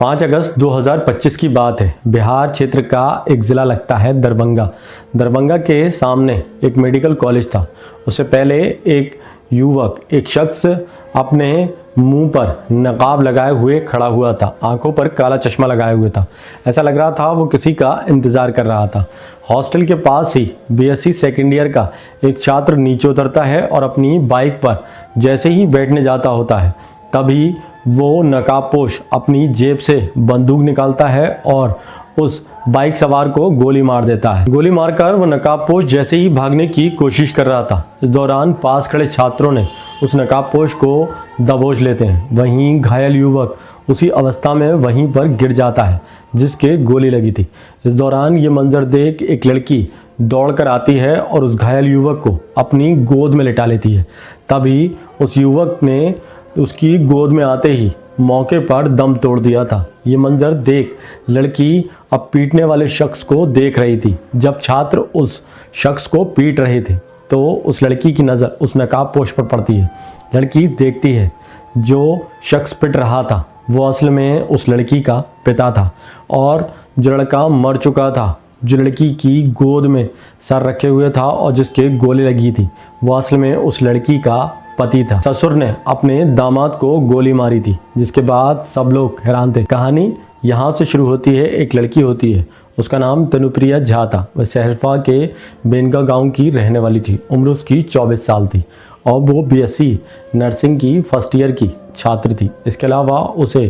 5 अगस्त 2025 की बात है। बिहार क्षेत्र का एक ज़िला लगता है दरभंगा। दरभंगा के सामने एक मेडिकल कॉलेज था। उससे पहले एक शख्स अपने मुंह पर नकाब लगाए हुए खड़ा हुआ था, आंखों पर काला चश्मा लगाए हुए था। ऐसा लग रहा था वो किसी का इंतज़ार कर रहा था। हॉस्टल के पास ही बीएससी सेकेंड ईयर का एक छात्र नीचे उतरता है और अपनी बाइक पर जैसे ही बैठने जाता होता है, तभी वो नकाबपोश अपनी जेब से बंदूक निकालता है और उस बाइक सवार को गोली मार देता है। गोली मारकर वो नकाबपोश जैसे ही भागने की कोशिश कर रहा था, इस दौरान पास खड़े छात्रों ने उस नकाबपोश को दबोच लेते हैं। वहीं घायल युवक उसी अवस्था में वहीं पर गिर जाता है जिसके गोली लगी थी। इस दौरान ये मंजर देख एक लड़की दौड़कर आती है और उस घायल युवक को अपनी गोद में लिटा लेती है। तभी उस युवक ने उसकी गोद में आते ही मौके पर दम तोड़ दिया था। ये मंजर देख लड़की अब पीटने वाले शख्स को देख रही थी। जब छात्र उस शख्स को पीट रहे थे तो उस लड़की की नज़र उस नकाबपोश पर पड़ती है। लड़की देखती है जो शख्स पिट रहा था वो असल में उस लड़की का पिता था और जो लड़का मर चुका था, जो लड़की की गोद में सर रखे हुए था और जिसके गोली लगी थी, वो असल में उस लड़की का पति था। ससुर ने अपने दामाद को गोली मारी थी, जिसके बाद सब लोग हैरान थे। कहानी यहाँ से शुरू होती है। एक लड़की होती है, उसका नाम तनुप्रिया झा था। वह सहरसा के बेनगा गांव की रहने वाली थी। उम्र उसकी 24 साल थी और वो बीएससी नर्सिंग की फर्स्ट ईयर की छात्र थी। इसके अलावा उसे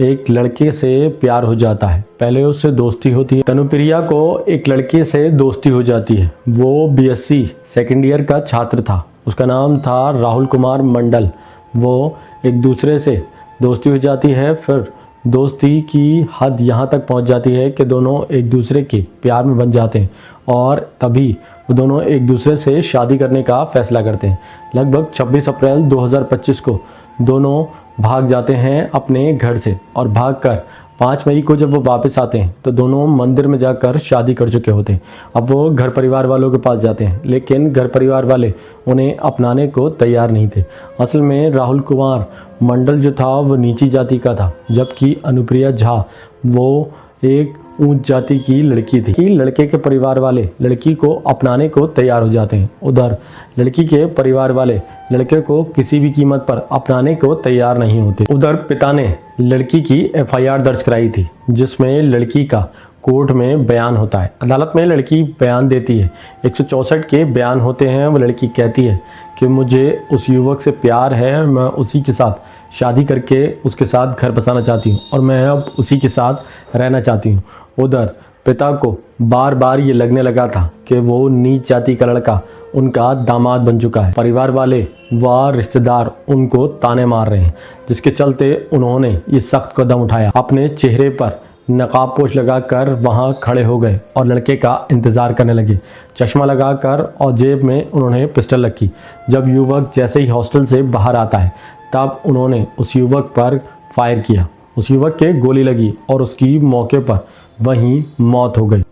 एक लड़के से प्यार हो जाता है। पहले उससे दोस्ती होती है। तनुप्रिया को एक लड़के से दोस्ती हो जाती है। वो बीएससी सेकेंड ईयर का छात्र था। उसका नाम था राहुल कुमार मंडल। वो एक दूसरे से दोस्ती हो जाती है। फिर दोस्ती की हद यहाँ तक पहुँच जाती है कि दोनों एक दूसरे के प्यार में बन जाते हैं और तभी वो दोनों एक दूसरे से शादी करने का फैसला करते हैं। लगभग 26 अप्रैल 2025 को दोनों भाग जाते हैं अपने घर से और भागकर 5 मई को जब वो वापस आते हैं तो दोनों मंदिर में जाकर शादी कर चुके होते हैं। अब वो घर परिवार वालों के पास जाते हैं, लेकिन घर परिवार वाले उन्हें अपनाने को तैयार नहीं थे। असल में राहुल कुमार मंडल जो था वो नीची जाति का था, जबकि अनुप्रिया झा वो एक ऊंच जाति की लड़की थी। लड़के के परिवार वाले लड़की को अपनाने को तैयार हो जाते हैं। उधर लड़की के परिवार वाले लड़के को किसी भी कीमत पर अपनाने को तैयार नहीं होते। उधर पिता ने लड़की की एफआईआर दर्ज कराई थी, जिसमें लड़की का कोर्ट में बयान होता है। अदालत में लड़की बयान देती है। 164 के बयान होते हैं। वो लड़की कहती है कि मुझे उस युवक से प्यार है, मैं उसी के साथ शादी करके उसके साथ घर बसाना चाहती हूँ और मैं अब उसी के साथ रहना चाहती हूँ। उधर पिता को बार बार ये लगने लगा था कि वो नीच जाति का लड़का उनका दामाद बन चुका है। परिवार वाले व रिश्तेदार उनको ताने मार रहे हैं, जिसके चलते उन्होंने ये सख्त कदम उठाया। अपने चेहरे पर नकाबपोश लगाकर वहां खड़े हो गए और लड़के का इंतज़ार करने लगे। चश्मा लगाकर और जेब में उन्होंने पिस्टल रखी। जब युवक जैसे ही हॉस्टल से बाहर आता है तब उन्होंने उस युवक पर फायर किया। उस युवक के गोली लगी और उसकी मौके पर वहीं मौत हो गई।